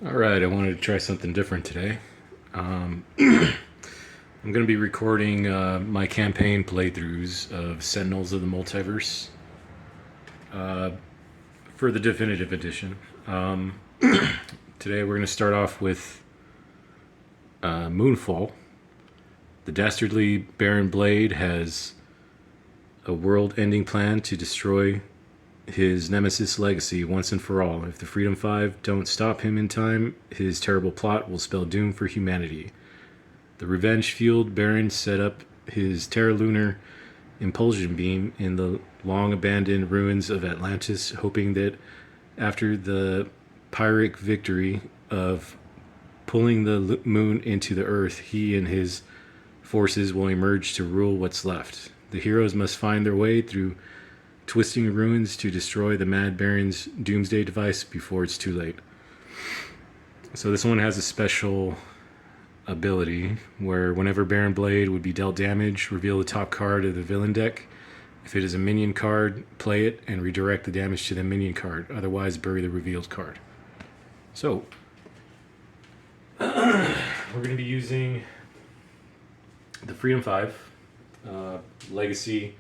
All right, I wanted to try something different today. I'm going to be recording my campaign playthroughs of Sentinels of the Multiverse for the definitive edition. Today we're going to start off with Moonfall. The dastardly Baron Blade has a world-ending plan to destroy his nemesis legacy once and for all. If the Freedom Five don't stop him in time, his terrible plot will spell doom for humanity. The revenge-fueled Baron set up his Terralunar impulsion beam in the long-abandoned ruins of Atlantis, hoping that after the Pyrrhic victory of pulling the moon into the Earth, he and his forces will emerge to rule what's left. The heroes must find their way through twisting ruins to destroy the Mad Baron's doomsday device before it's too late. So this one has a special ability where whenever Baron Blade would be dealt damage, reveal the top card of the villain deck. If it is a minion card, play it and redirect the damage to the minion card. Otherwise, bury the revealed card. So, we're going to be using the Freedom 5, Legacy,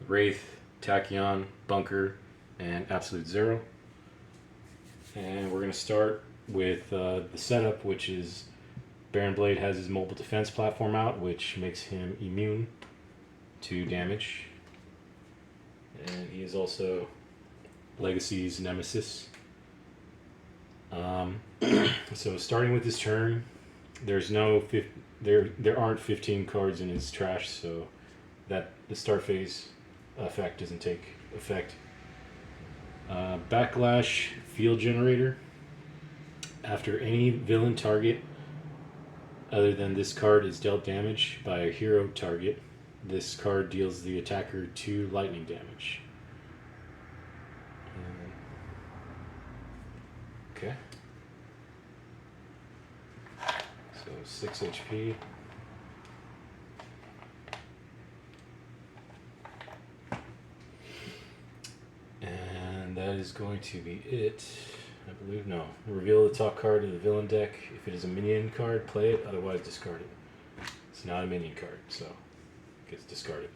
Wraith, Tachyon, Bunker, and Absolute Zero. And we're going to start with the setup, which is Baron Blade has his mobile defense platform out, which makes him immune to damage. And he is also Legacy's nemesis. So starting with his turn, there aren't 15 cards in his trash, so that the start phase effect doesn't take effect. Backlash Field Generator. After any villain target other than this card is dealt damage by a hero target, this card deals the attacker 2 lightning damage. Okay. So 6 HP. And that is going to be it. I believe, no. Reveal the top card of the villain deck. If it is a minion card, play it, otherwise discard it. It's not a minion card, so it gets discarded.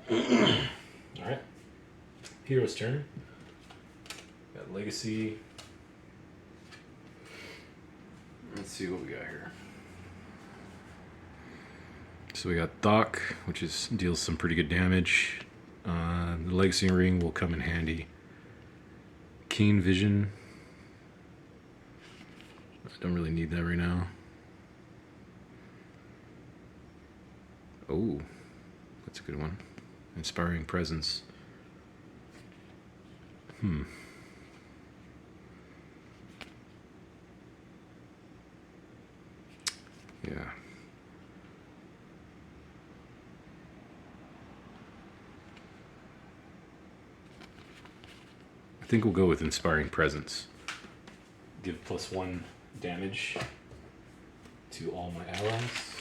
Alright. Hero's turn. Got Legacy. Let's see what we got here. So we got Thok, which deals some pretty good damage. The Legacy Ring will come in handy. Keen Vision. I don't really need that right now. Oh, that's a good one. Inspiring Presence. Yeah. I think we'll go with Inspiring Presence. Give +1 damage to all my allies.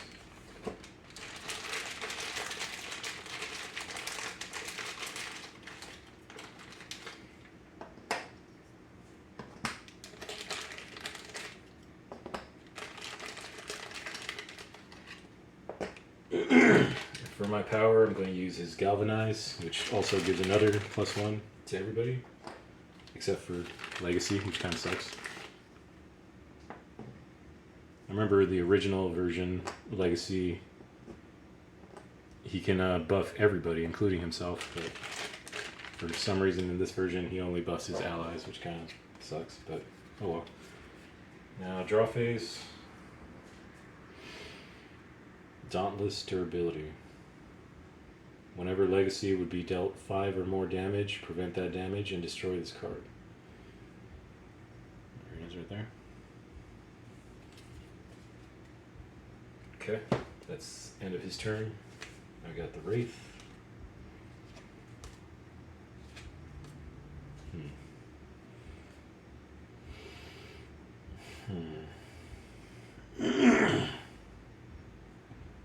For my power, I'm going to use his Galvanize, which also gives another +1 to everybody, except for Legacy, which kind of sucks. I remember the original version, Legacy, he can buff everybody, including himself, but for some reason in this version, he only buffs his allies, which kind of sucks, but oh well. Now, draw phase. Dauntless Durability. Whenever Legacy would be dealt 5 or more damage, prevent that damage and destroy this card. There it is right there. Okay, that's end of his turn. I got the Wraith.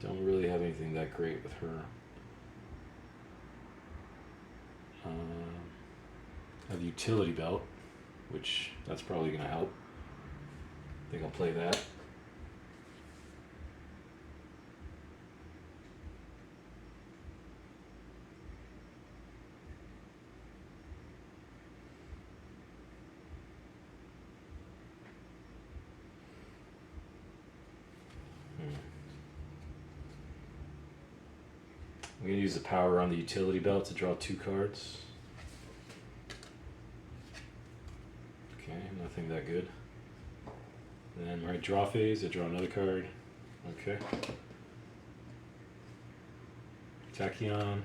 Don't really have anything that great with her. I have the utility belt, which that's probably going to help. I think I'll play that. I'm going to use the power on the utility belt to draw 2 cards. Okay, nothing that good. Then right draw phase, I draw another card. Okay. Tachyon.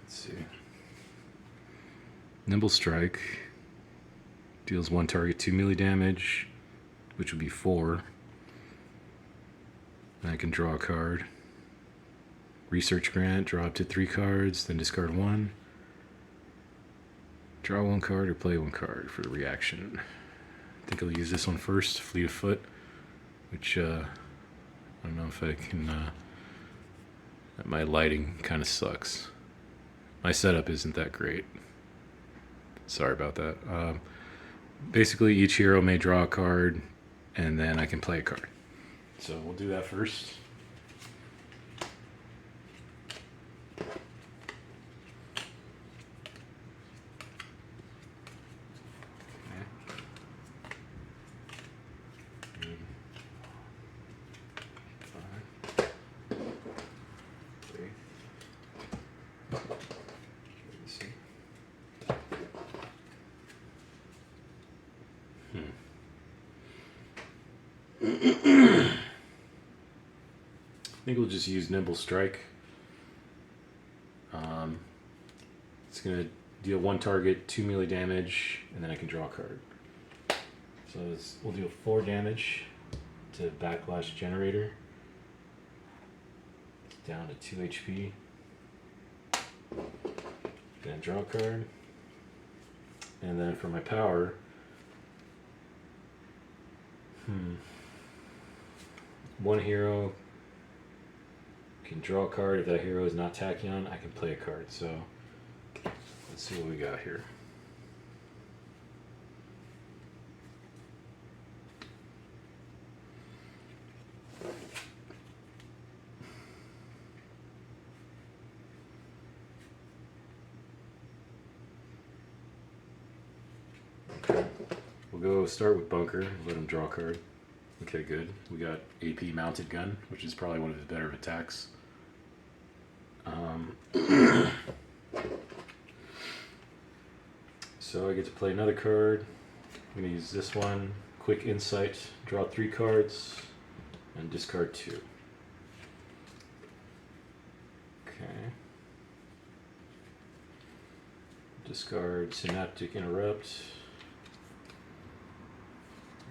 Let's see. Nimble Strike. Deals 1 target 2 melee damage, which would be 4. And I can draw a card. Research Grant, draw up to 3 cards, then discard 1. Draw 1 card or play 1 card for the reaction. I think I'll use this one first, Fleet of Foot, which I don't know if I can. My lighting kind of sucks. My setup isn't that great. Sorry about that. Basically, each hero may draw a card, and then I can play a card. So we'll do that first. I think we'll just use Nimble Strike. It's going to deal 1 target, 2 melee damage, and then I can draw a card. So we'll deal 4 damage to Backlash Generator. Down to 2 HP. Then draw a card. And then for my power, one hero can draw a card. If that hero is not Tachyon, I can play a card. So let's see what we got here. Okay, we'll go start with Bunker. Let him draw a card. Okay, good. We got AP Mounted Gun, which is probably one of his better attacks. So I get to play another card. I'm going to use this one. Quick Insight. Draw 3 cards and discard 2. Okay. Discard Synaptic Interrupt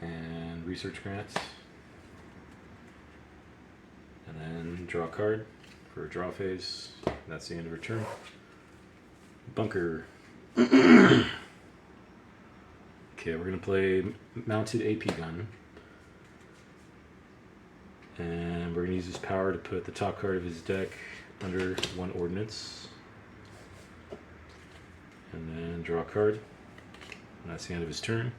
and Research Grant. And then draw a card for a draw phase. That's the end of her turn. Bunker. Okay, we're going to play Mounted AP Gun. And we're going to use his power to put the top card of his deck under 1 ordnance. And then draw a card. And that's the end of his turn.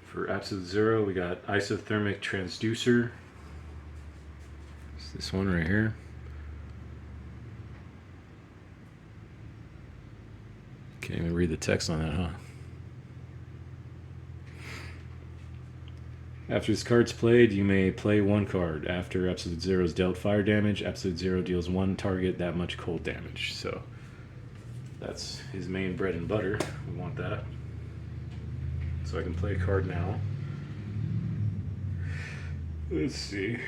For Absolute Zero, we got Isothermic Transducer. It's this one right here. Can't even read the text on that, huh? After this card's played, you may play 1 card. After Absolute Zero is dealt fire damage, Absolute Zero deals 1 target that much cold damage. So that's his main bread and butter. We want that. So I can play a card now. Let's see.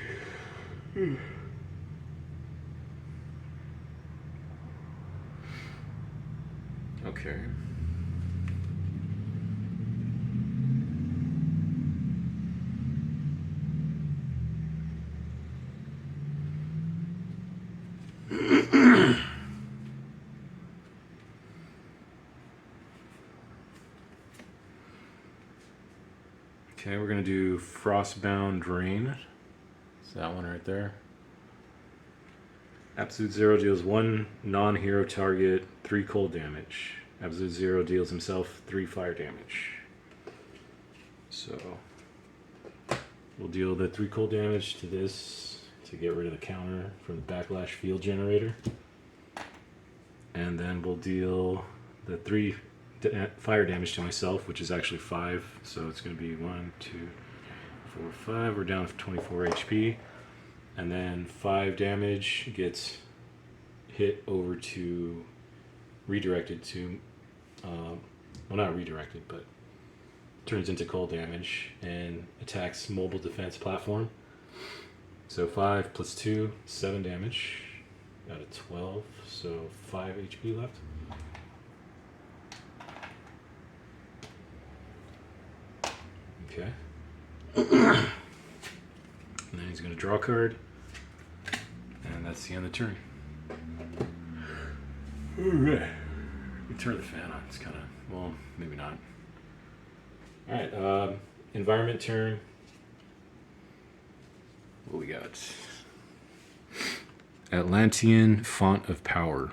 Okay. Okay, we're gonna do Frostbound Drain. It's that one right there. Absolute Zero deals 1 non-hero target 3 cold damage. Absolute Zero deals himself 3 fire damage. So we'll deal the 3 cold damage to this to get rid of the counter from the Backlash Field Generator. And then we'll deal the 3 fire damage to myself, which is actually 5. So it's going to be 1, 2, 4, 5. We're down to 24 HP. And then 5 damage gets hit over to redirected to, well, not redirected, but turns into cold damage and attacks mobile defense platform. So 5 plus 2, 7 damage out of 12, so 5 HP left. Okay. And then he's going to draw a card. And that's the end of the turn. Alright. We turn the fan on. It's kind of, well, maybe not. Alright, environment turn. What we got? Atlantean Font of Power.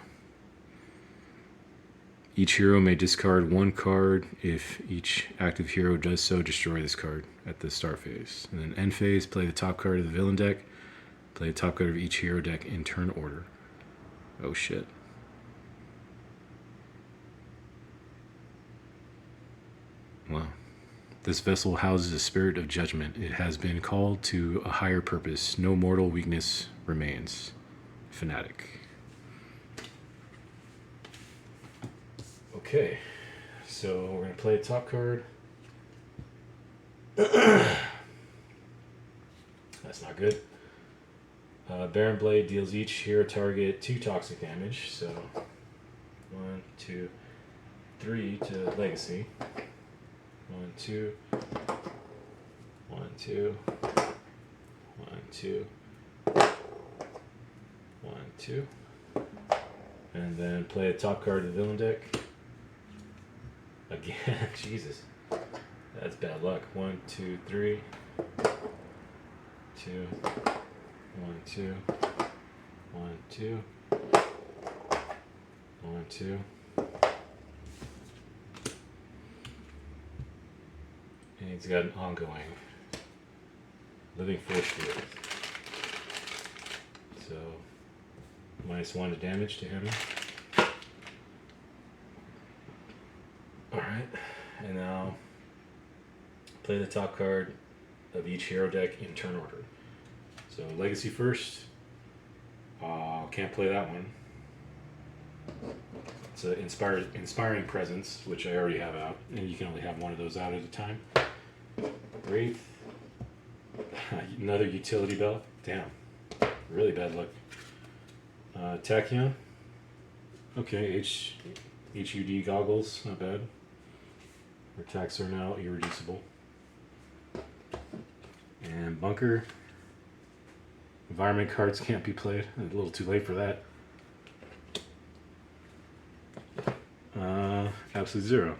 Each hero may discard 1 card. If each active hero does so, destroy this card at the start phase. And then end phase, play the top card of the villain deck. Play the top card of each hero deck in turn order. Oh shit. Wow. This vessel houses a spirit of judgment. It has been called to a higher purpose. No mortal weakness remains. Fanatic. Okay. So we're going to play a top card. That's not good. Baron Blade deals each hero target 2 toxic damage. So 1, 2, 3 to Legacy. 1, 2, 1, 2, 1, 2, 1, 2. And then play a top card of the villain deck. Again, Jesus. That's bad luck. 1, 2, 3. 2. 1, 2. 1, 2. 1, 2. And he's got an ongoing Living Force Field. So, -1 to damage to him. Alright, and now play the top card of each hero deck in turn order. So, Legacy first. Can't play that one. It's an Inspiring Presence, which I already have out, and you can only have one of those out at a time. Wraith. Another utility belt. Damn. Really bad luck. Tachyon. Okay, HUD goggles. Not bad. Our attacks are now irreducible. And Bunker. Environment cards can't be played. A little too late for that. Absolute Zero.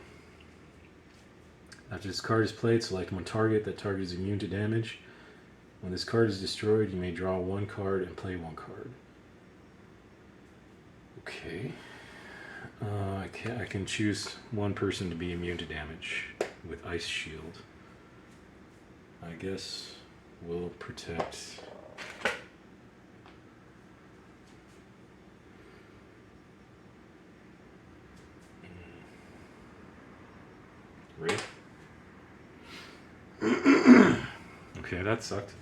After this card is played, select 1 target. That target is immune to damage. When this card is destroyed, you may draw 1 card and play 1 card. Okay. I can choose 1 person to be immune to damage with Ice Shield. I guess we'll protect... Wraith. Okay, that sucked.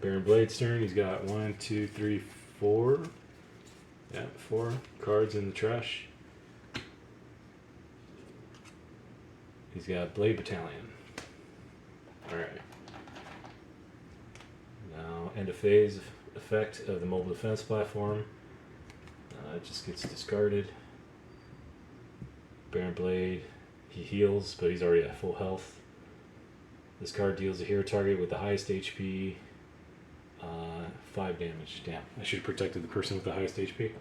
Baron Blade's turn. He's got 1, 2, 3, 4. Yeah, 4 cards in the trash. He's got Blade Battalion. Alright. Now, end of phase effect of the mobile defense platform. It just gets discarded. Baron Blade, he heals, but he's already at full health. This card deals a hero target with the highest HP 5 damage. Damn, I should have protected the person with the highest HP.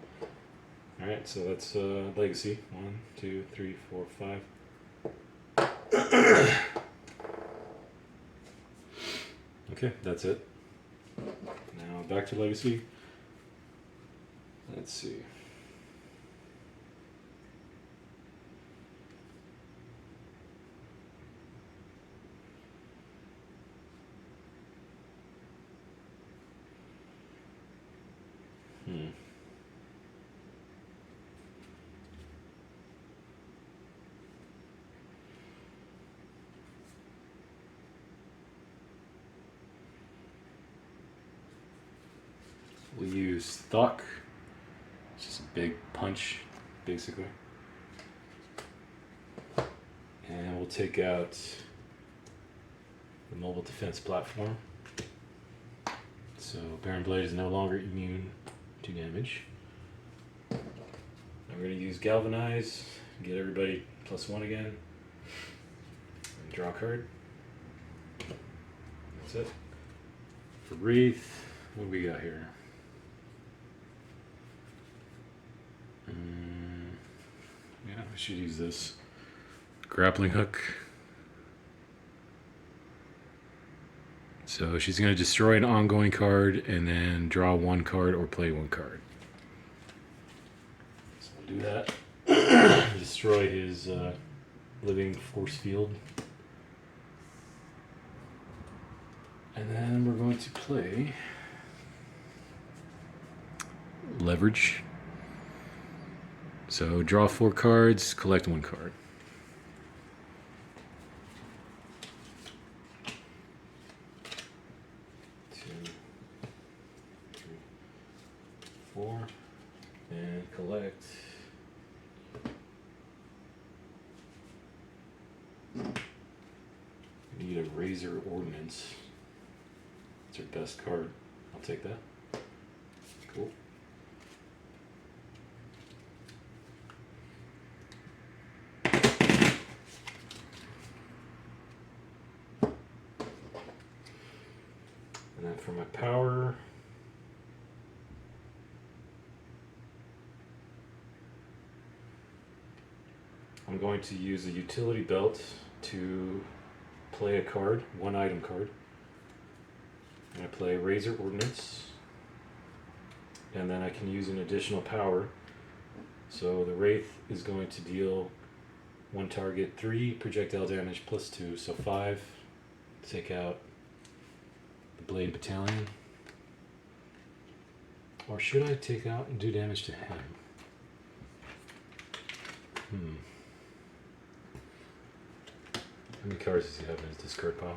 Alright, so that's Legacy. 1, 2, 3, 4, 5. Okay, that's it. Now back to Legacy. Let's see. We use Thok. It's just a big punch, basically. And we'll take out the mobile defense platform. So Baron Blade is no longer immune to damage. I'm going to use Galvanize, get everybody +1 again, and draw a card. That's it. For Wraith, what do we got here? Yeah, I should use this. Grappling hook. So she's going to destroy an ongoing card and then draw 1 card or play 1 card. So we'll do that. Destroy his living force field. And then we're going to play Leverage. So draw 4 cards, collect 1 card. And collect we need a Razor Ordnance. It's our best card. I'll take that. Cool. And then for my power, I'm going to use a utility belt to play a card, 1 item card. I'm going to play Razor Ordnance, and then I can use an additional power. So the Wraith is going to deal 1 target 3 projectile damage +2, so 5. Take out the Blade Battalion. Or should I take out and do damage to him? How many cards does he have in his discard pile?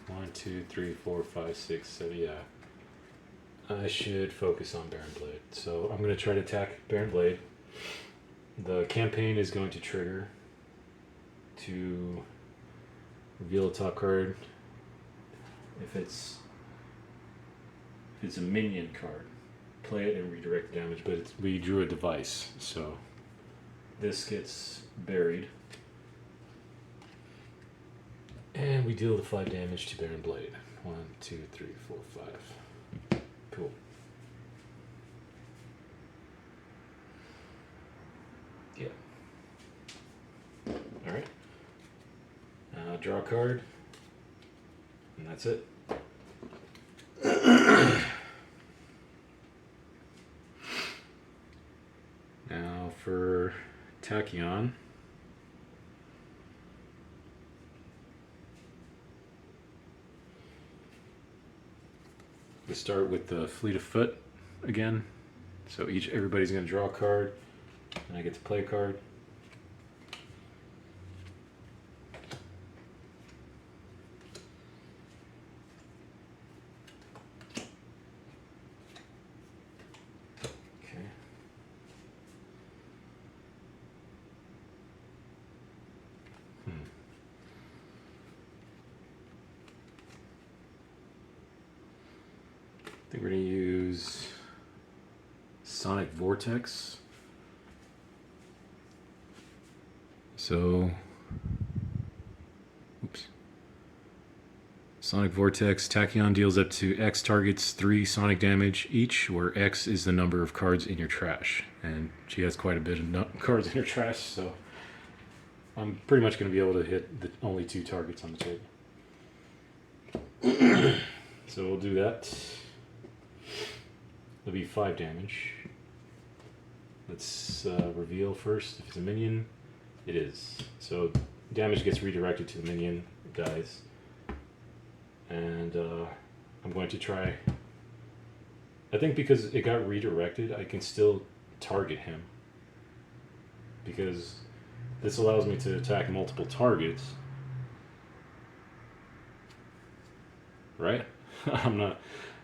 1, 2, 3, 4, 5, 6, 7. Yeah. I should focus on Baron Blade. So I'm going to try to attack Baron Blade. The campaign is going to trigger to reveal a top card. If it's a minion card, play it and redirect the damage. But we drew a device, so this gets buried. And we deal the 5 damage to Baron Blade. 1, 2, 3, 4, 5. Cool. Yeah. Alright. Draw a card. And that's it. Now for Tachyon. We start with the Fleet of Foot again. So everybody's going to draw a card, and I get to play a card. Okay. I think we're going to use Sonic Vortex. So, oops. Sonic Vortex, Tachyon deals up to X targets 3 sonic damage each, where X is the number of cards in your trash. And she has quite a bit of cards in her trash, so I'm pretty much going to be able to hit the only 2 targets on the table. So we'll do that. It'll be 5 damage. Let's reveal first if it's a minion. It is. So damage gets redirected to the minion. It dies. And I'm going to try... I think because it got redirected, I can still target him. Because this allows me to attack multiple targets. Right? I'm not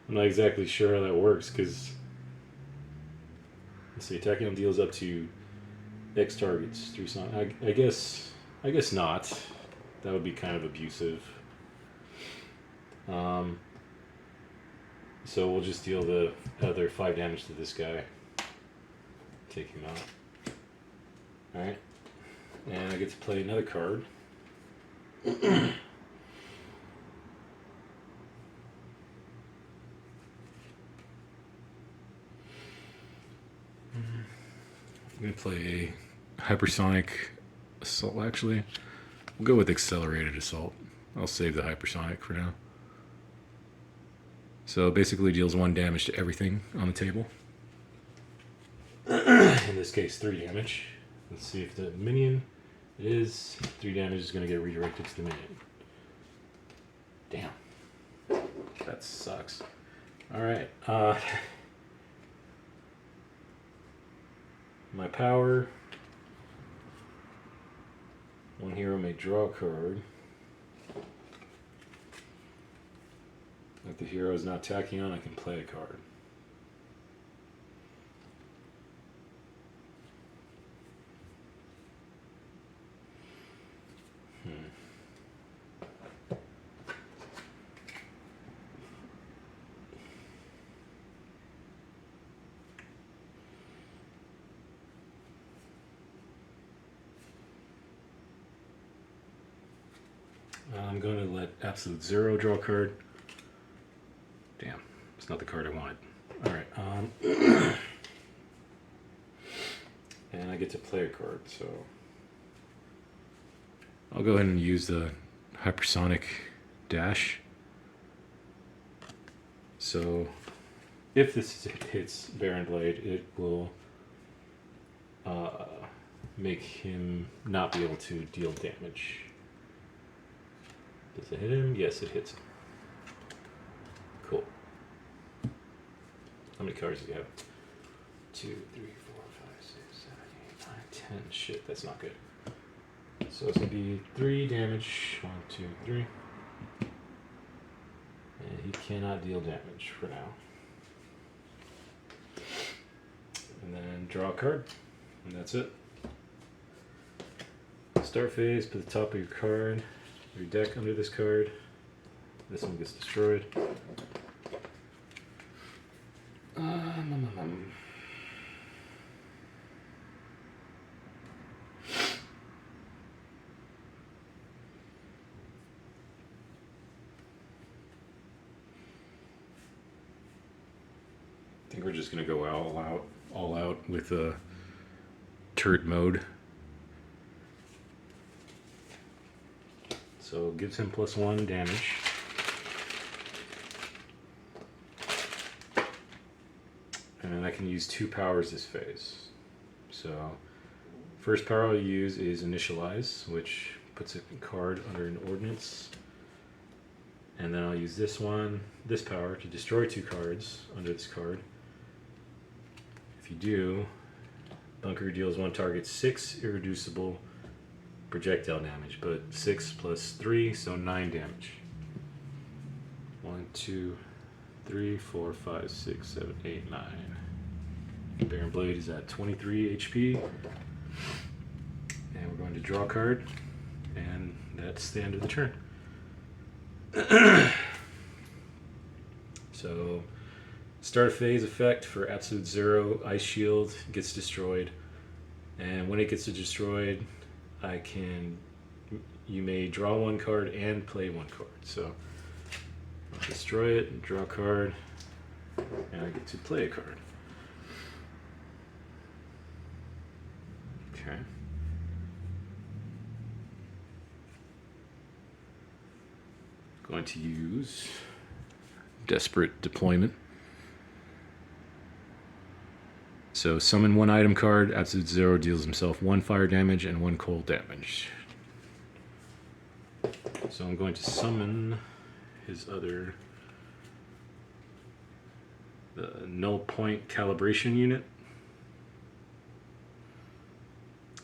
exactly sure how that works, because... Let's see, attacking him deals up to X targets through some... I guess not. That would be kind of abusive. So we'll just deal the other 5 damage to this guy. Take him out. Alright. And I get to play another card. I'm going to play a hypersonic assault, actually. We'll go with accelerated assault. I'll save the hypersonic for now. So basically deals 1 damage to everything on the table. In this case, 3 damage. Let's see if the minion... It is 3 damage is going to get redirected to the minion. Damn. That sucks. Alright. My power... 1 hero may draw a card. If the hero is not attacking on, I can play a card. I'm going to let Absolute Zero draw a card. Damn, it's not the card I wanted. Alright, and I get to play a card, so... I'll go ahead and use the Hypersonic Dash. So, if this hits Baron Blade, it will make him not be able to deal damage. Does it hit him? Yes, it hits him. Cool. How many cards do you have? 2, 3, 4, 5, 6, 7, 8, 9, 10. Shit, that's not good. So it's going to be 3 damage. 1, 2, 3. And he cannot deal damage for now. And then draw a card. And that's it. Start phase, put the top of your card, your deck under this card. This one gets destroyed. I think we're just gonna go all out with turret mode. So it gives him +1 damage. And I can use 2 powers this phase. So first power I'll use is Initialize, which puts a card under an ordnance. And then I'll use this power, to destroy 2 cards under this card. If you do, Bunker deals 1 target 6 irreducible projectile damage, but 6 + 3, so 9 damage. 1, 2, 3, 4, 5, 6, 7, 8, 9. Baron Blade is at 23 HP. And we're going to draw a card, and that's the end of the turn. So, start phase effect for Absolute Zero, Ice Shield gets destroyed. And when it gets destroyed, you may draw 1 card and play 1 card. So, I'll destroy it and draw a card, and I get to play a card. Okay. Going to use Desperate Deployment. So summon one item card, absolute zero, deals himself 1 fire damage and 1 cold damage. So I'm going to summon his other the null point calibration unit.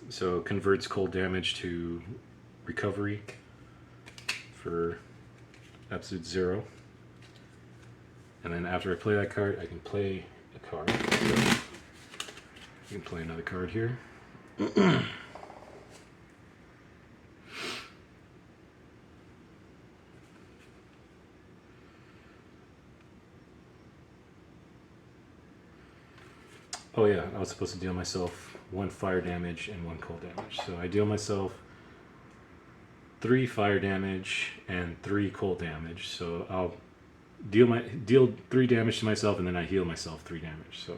So it converts cold damage to recovery for absolute zero. And then after I play that card, I can play a card. So you can play another card here. Oh yeah, I was supposed to deal myself 1 fire damage and 1 cold damage. So I deal myself 3 fire damage and 3 cold damage. So I'll deal 3 damage to myself, and then I heal myself 3 damage. So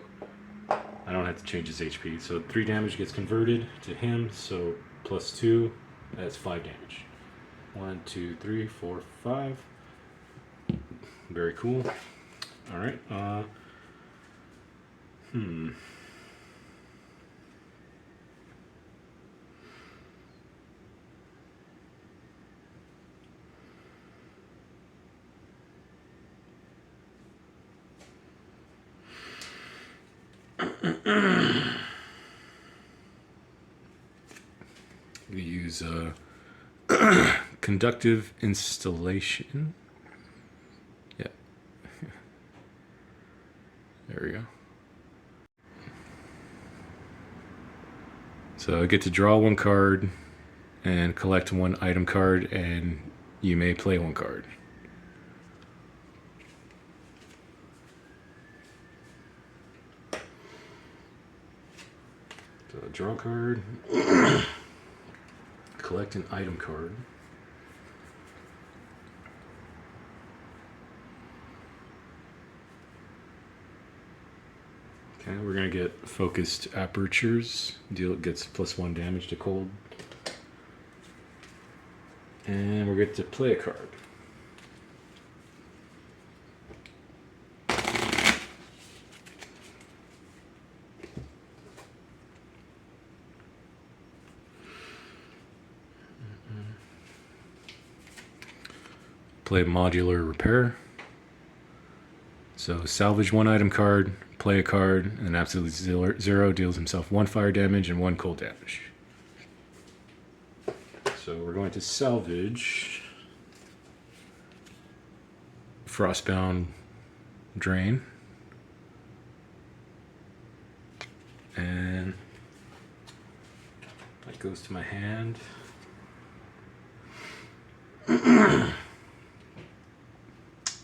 I don't have to change his HP. So 3 damage gets converted to him. So plus 2, that's 5 damage. 1, 2, 3, 4, 5. Very cool. All right. We use conductive installation. Yeah. There we go. So I get to draw 1 card and collect 1 item card, and you may play 1 card. So draw a card, collect an item card. Okay, we're gonna get focused apertures. Deal gets plus 1 damage to cold. And we're going to play a card. Play modular repair. So salvage 1 item card, play a card, and absolute zero deals himself 1 fire damage and 1 cold damage. So we're going to salvage Frostbound Drain. And that goes to my hand.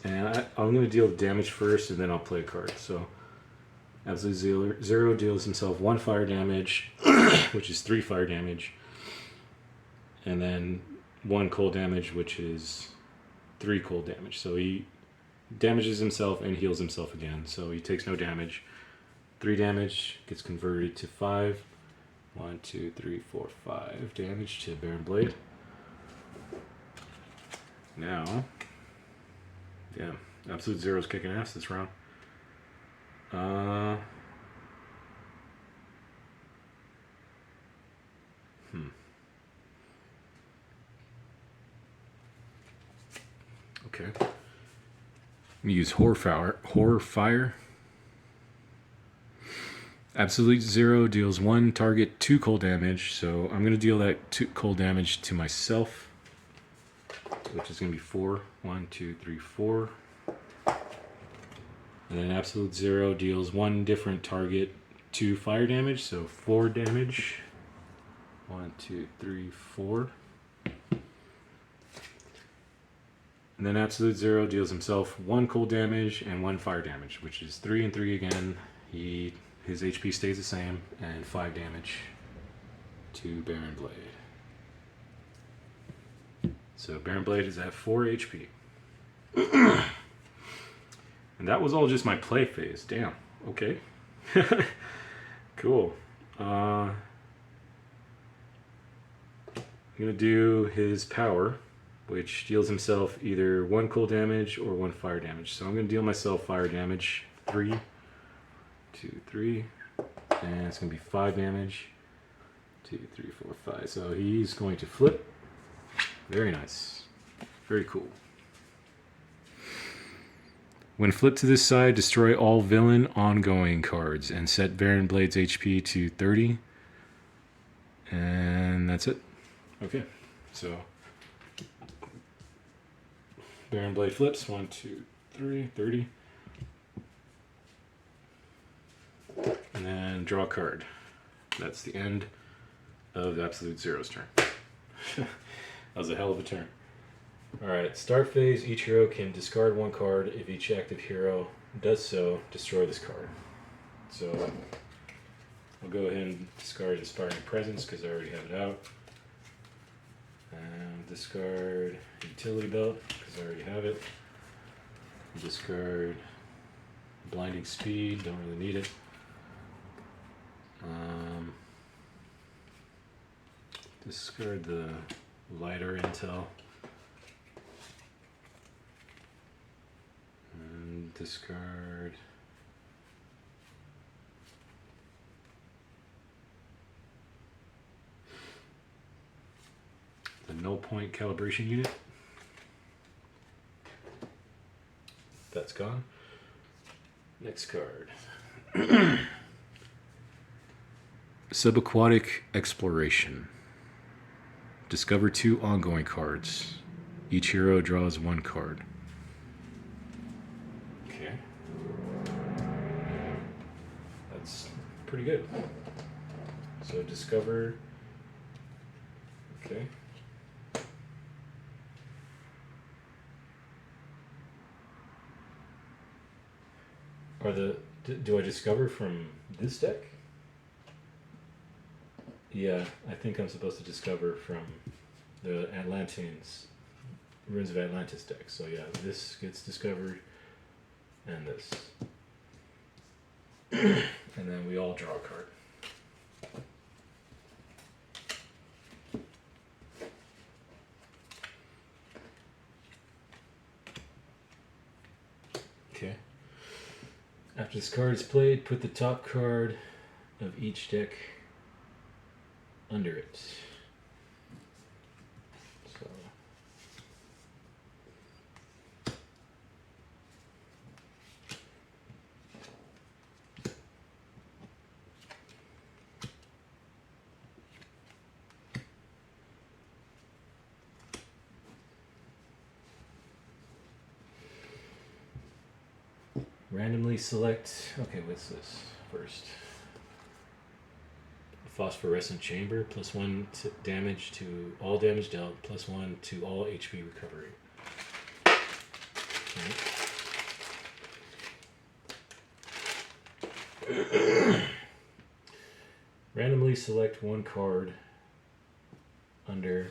And I'm going to deal damage first, and then I'll play a card. So absolute zero deals himself 1 fire damage, which is 3 fire damage. And then 1 cold damage, which is 3 cold damage. So he damages himself and heals himself again. So he takes no damage. 3 damage gets converted to 5. 1, 2, 3, 4, 5 damage to Baron Blade. Now, yeah, absolute zero's kicking ass this round. Okay. I'm gonna use Horror Fire. Absolute zero deals 1 target 2 cold damage, so I'm gonna deal that 2 cold damage to myself, which is gonna be 4. 1, 2, 3, 4. And then absolute zero deals 1 different target 2 fire damage, so 4 damage. 1, 2, 3, 4. And then absolute zero deals himself 1 cold damage and 1 fire damage, which is 3 and 3 again. His HP stays the same, and 5 damage to Baron Blade. So Baron Blade is at 4 HP. And that was all just my play phase. Damn. Okay. Cool. I'm gonna do his power. which deals himself either 1 cold damage or 1 fire damage. So I'm going to deal myself fire damage. 3, 2, 3. And it's going to be 5 damage. 2, 3, 4, 5. So he's going to flip. Very nice. Very cool. When flipped to this side, destroy all villain ongoing cards and set Baron Blade's HP to 30. And that's it. Okay, so Baron Blade flips. 1, 2, 3, 30. And then draw a card. That's the end of Absolute Zero's turn. That was a hell of a turn. Alright, start phase, each hero can discard 1 card. If each active hero does so, destroy this card. So I'll go ahead and discard Inspiring Presence because I already have it out. And discard Utility Belt because I already have it. Discard Blinding Speed, don't really need it. Discard the lighter intel. And discard the null point calibration unit. That's gone. Next card. Subaquatic Exploration. Discover 2 ongoing cards. Each hero draws 1 card. Okay. That's pretty good. So discover. Okay. Do I discover from this deck? Yeah, I think I'm supposed to discover from the Atlanteans, Ruins of Atlantis deck. So yeah, this gets discovered, and this. And then we all draw a card. Okay. After this card is played, put the top card of each deck under it. So randomly select. Okay, what's this first? Phosphorescent Chamber, +1 damage to all damage dealt, +1 to all HP recovery. Okay. Randomly select 1 card under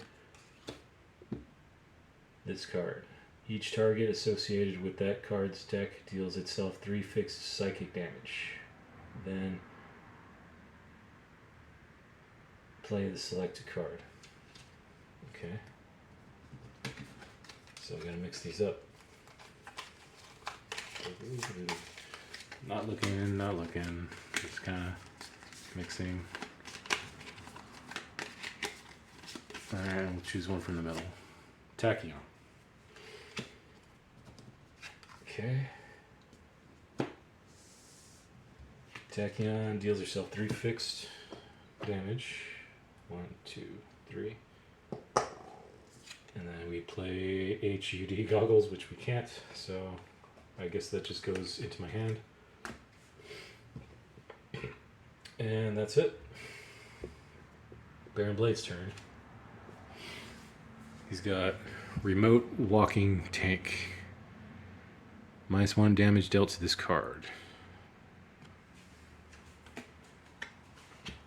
this card. Each target associated with that card's deck deals itself 3 fixed psychic damage. Then play the selected card. Okay. So we're gonna mix these up. Not looking. Just kind of mixing. Alright, we'll choose one from the middle. Tachyon. Okay. Tachyon deals herself 3 fixed damage. 1, 2, 3. And then we play HUD Goggles, which we can't, so I guess that just goes into my hand. And that's it. Baron Blade's turn. He's got Remote Walking Tank. -1 damage dealt to this card.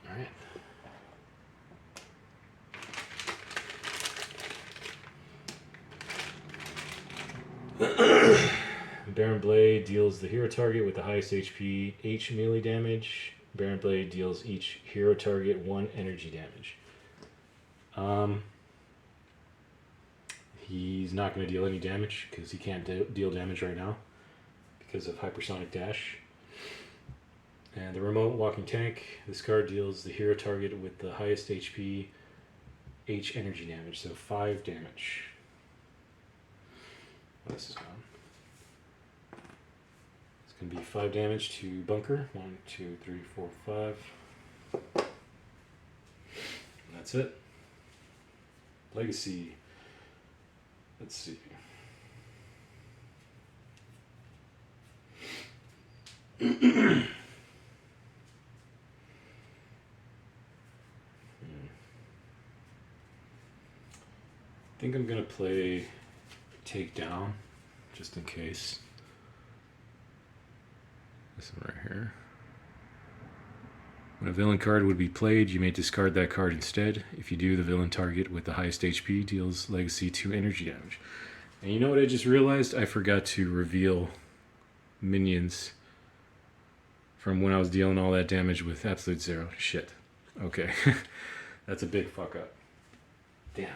Alright. Baron Blade deals the hero target with the highest HP H melee damage. Baron Blade deals each hero target 1 energy damage. He's not going to deal any damage because he can't deal damage right now because of hypersonic dash. And the remote walking tank, this card deals the hero target with the highest HP H energy damage, so 5 damage. Oh, this is gone. It's going to be 5 damage to Bunker. 1, 2, 3, 4, 5. And that's it. Legacy. Let's see. I think I'm going to play Takedown, just in case. This one right here. When a villain card would be played, you may discard that card instead. If you do, the villain target with the highest HP deals Legacy 2 energy damage. And you know what I just realized? I forgot to reveal minions from when I was dealing all that damage with absolute 0. Shit. Okay. That's a big fuck up. Damn.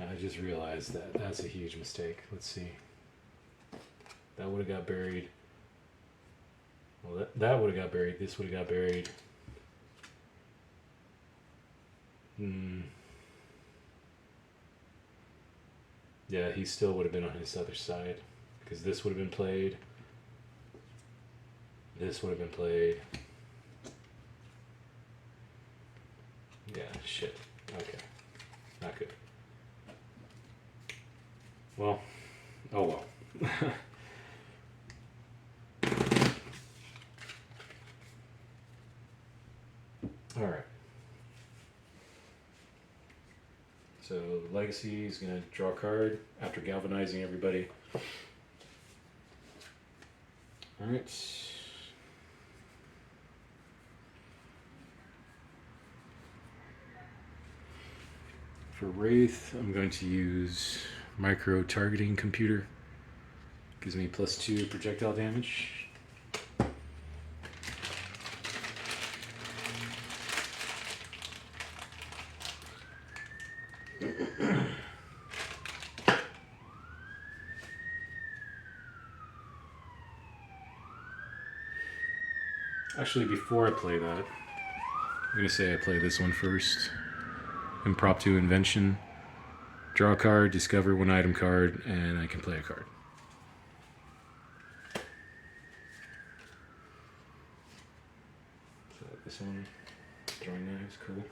And I just realized that that's a huge mistake. Let's see. That would have got buried. Well, that would have got buried. This would have got buried. Yeah, he still would have been on his other side. Because this would have been played. This would have been played. Yeah, shit. Okay. Not good. Well, oh well. Alright. So Legacy is going to draw a card after galvanizing everybody. Alright. For Wraith, I'm going to use Micro Targeting Computer. Gives me +2 projectile damage. Actually, before I play that, I'm going to say I play this one first. Impromptu Invention. Draw a card, discover 1 item card, and I can play a card. So this one, throwing knives, cool.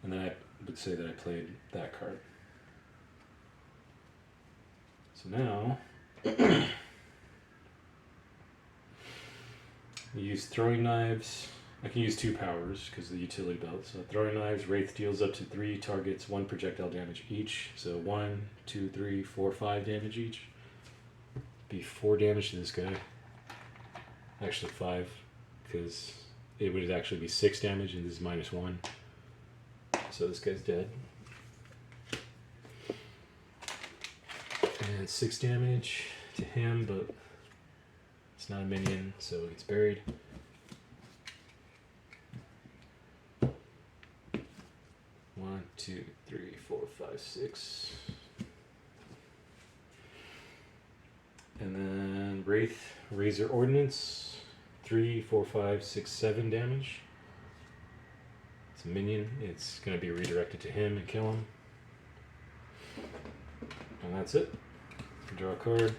And then I would say that I played that card. So now, I use throwing knives. I can use 2 powers because of the utility belt. So throwing knives, Wraith deals up to 3 targets, 1 projectile damage each. So 1, 2, 3, 4, 5 damage each. Be 4 damage to this guy. Actually 5, because it would actually be 6 damage and this is -1. So this guy's dead. And 6 damage to him, but it's not a minion, so it gets buried. 1, 2, 3, 4, 5, 6. And then Wraith, Razor Ordnance. 3, 4, 5, 6, 7 damage. It's a minion. It's going to be redirected to him and kill him. And that's it. Draw a card.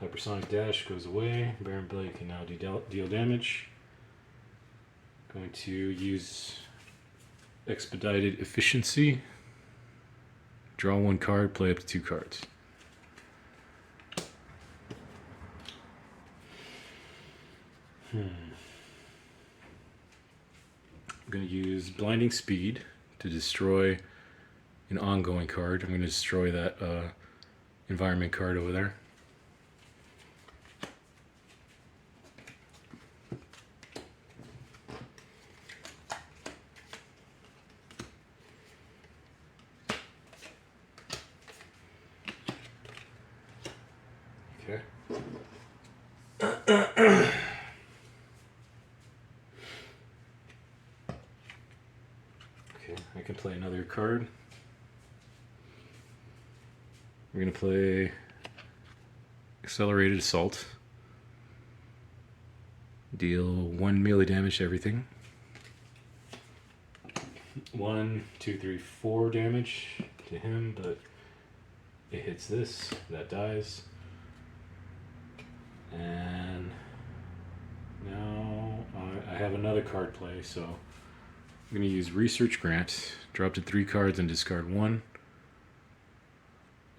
Hypersonic Dash goes away. Baron Blade can now deal damage. Going to use Expedited Efficiency. Draw 1 card, play up to 2 cards. I'm going to use Blinding Speed to destroy an ongoing card. I'm going to destroy that environment card over there. Okay. I can play another card. We're going to play Accelerated Assault. Deal 1 melee damage to everything. 1, 2, 3, 4 damage to him, but it hits this, that dies. And now I have another card play, so I'm going to use Research Grant. Draw up to 3 cards and discard 1.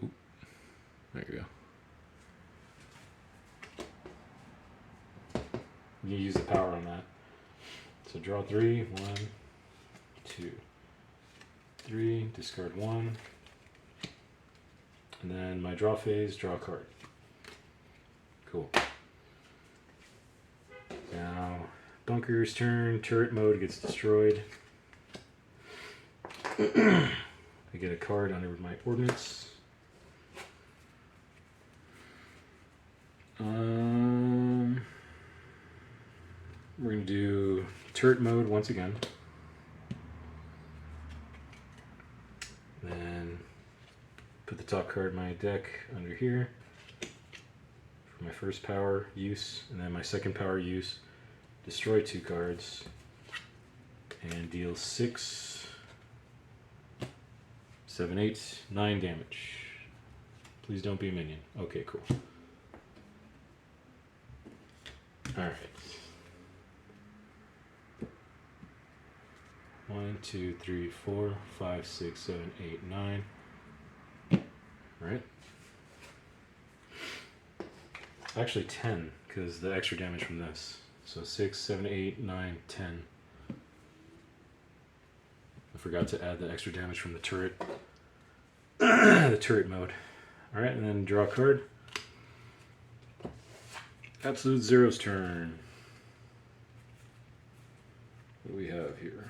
Ooh, there you go. You use the power on that. So draw 3, 1, 2, 3, discard 1. And then my draw phase, draw a card. Cool. Now, Bunker's turn, turret mode gets destroyed. I get a card under my ordnance. We're going to do turret mode once again. Then put the top card of my deck under here for my first power use, and then my second power use, destroy 2 cards and deal 6, 7, 8, 9 damage. Please don't be a minion. Okay, cool. Alright. 1, 2, 3, 4, 5, 6, 7, 8, 9. Right? Actually 10, because the extra damage from this. So 6, 7, 8, 9, 10. I forgot to add the extra damage from the turret. The turret mode. Alright, and then draw a card. Absolute Zero's turn. What do we have here?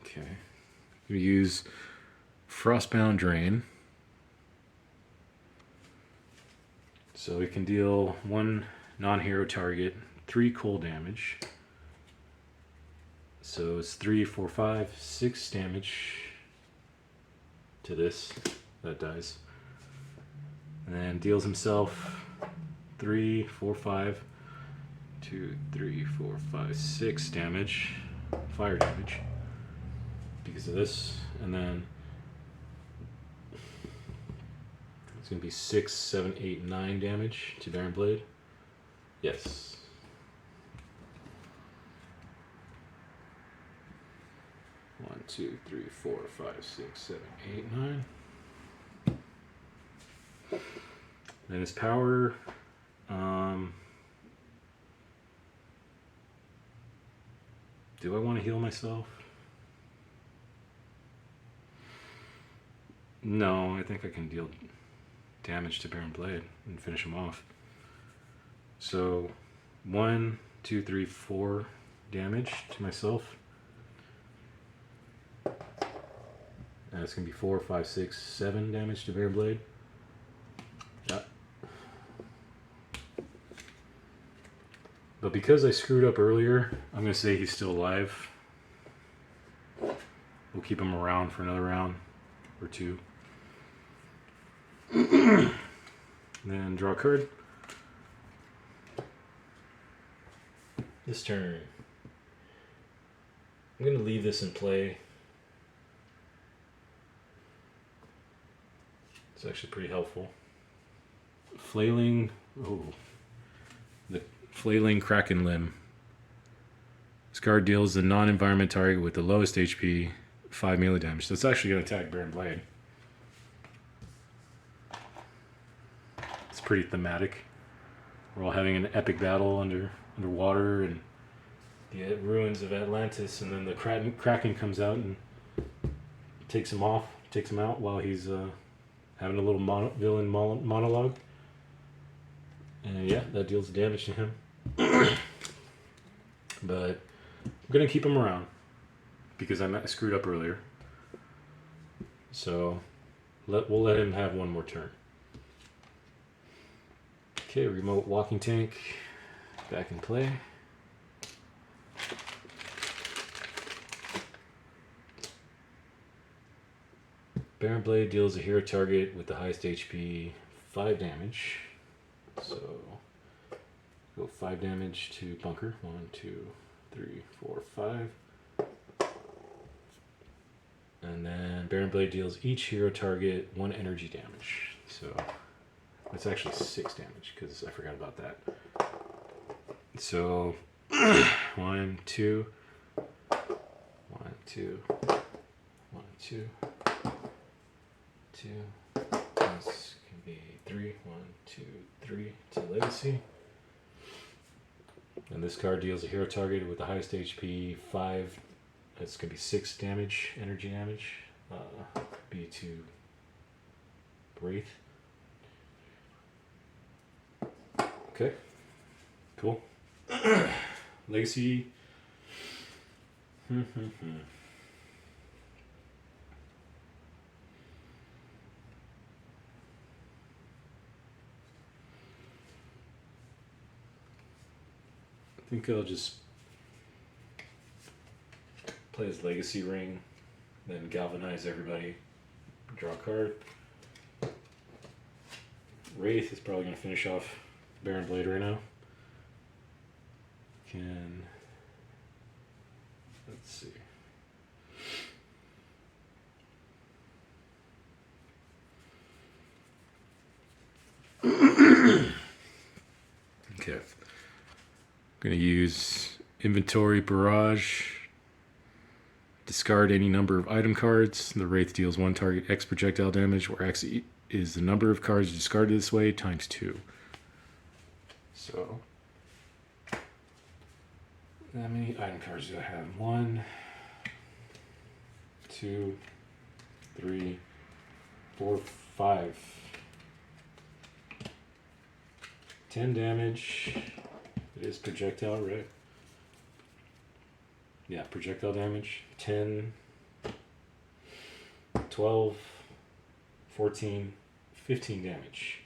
Okay. We use Frostbound Drain. So we can deal 1 non-hero target 3 cold damage. So it's 3, 4, 5, 6 damage to this. That dies. And then deals himself 3, 4, 5, 2, 3, 4, 5, 6 damage. Fire damage. Because of this. And then it's going to be 6, 7, 8, 9 damage to Baron Blade. Yes. One, 2, 3, 4, 5, 6, 7, 8, 9. Then his power. Do I want to heal myself? No, I think I can deal damage to Baron Blade and finish him off. So 1, 2, 3, 4 damage to myself. And it's going to be 4, 5, 6, 7 damage to Baron Blade. Yeah. But because I screwed up earlier, I'm going to say he's still alive. We'll keep him around for another round or 2. Then draw a card. This turn, I'm going to leave this in play. It's actually pretty helpful. Flailing, the Flailing Kraken Limb. This card deals the non-environment target with the lowest HP 5 melee damage. So it's actually going to attack Baron Blade. It's pretty thematic. We're all having an epic battle underwater and the ruins of Atlantis, and then the Kraken comes out and takes him out while he's having a little villain monologue. And yeah, that deals damage to him. But I'm going to keep him around. because I screwed up earlier. So we'll let him have one more turn. Okay, remote walking tank back in play. Baron Blade deals a hero target with the highest HP 5 damage. So go 5 damage to Bunker. 1, 2, 3, 4, 5. And then Baron Blade deals each hero target 1 energy damage. So that's actually 6 damage because I forgot about that. So 1, 2, 1, 2, 1, 2. 2. This can be 3. 1, 2, 3 to Legacy. And this card deals a hero target with the highest HP 5. That's going to be 6 damage, energy damage. Be to Wraith. Okay. Cool. Legacy. I think I'll just play his Legacy Ring, then galvanize everybody, draw a card. Wraith is probably going to finish off Baron Blade right now. Let's see. Okay. I'm going to use Inventory Barrage. Discard any number of item cards. The Wraith deals 1 target X projectile damage, where X is the number of cards discarded this way times 2. So, how many item cards do I have? 1, 2, 3, 4, 5. 10 damage. It is projectile, right? Yeah, projectile damage. 10, 12, 14, 15 damage.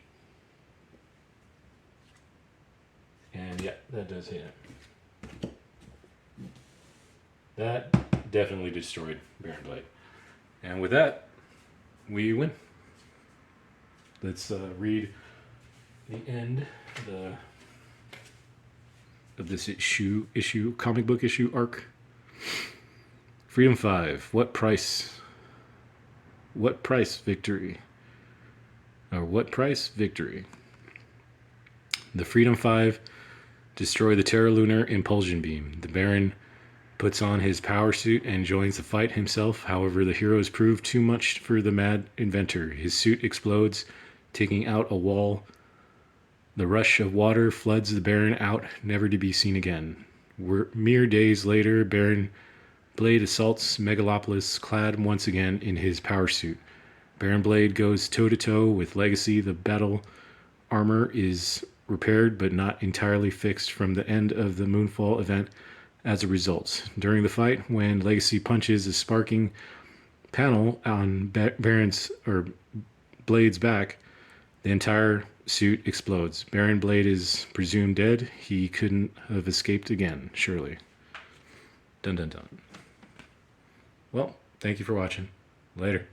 And yeah, that does hit him. That definitely destroyed Baron Blade. And with that, we win. Let's read the end of this comic book issue arc. Freedom 5. What price victory? Or what price victory? The Freedom 5 destroy the Terra Lunar Impulsion Beam. The Baron puts on his power suit and joins the fight himself. However, the heroes prove too much for the mad inventor. His suit explodes, taking out a wall. The rush of water floods the Baron out, never to be seen again. Mere days later, Baron Blade assaults Megalopolis, clad once again in his power suit. Baron Blade goes toe-to-toe with Legacy. The battle armor is repaired but not entirely fixed from the end of the Moonfall event as a result. During the fight, when Legacy punches a sparking panel on Blade's back, the entire suit explodes. Baron Blade is presumed dead. He couldn't have escaped again, surely. Dun dun dun. Well, thank you for watching. Later.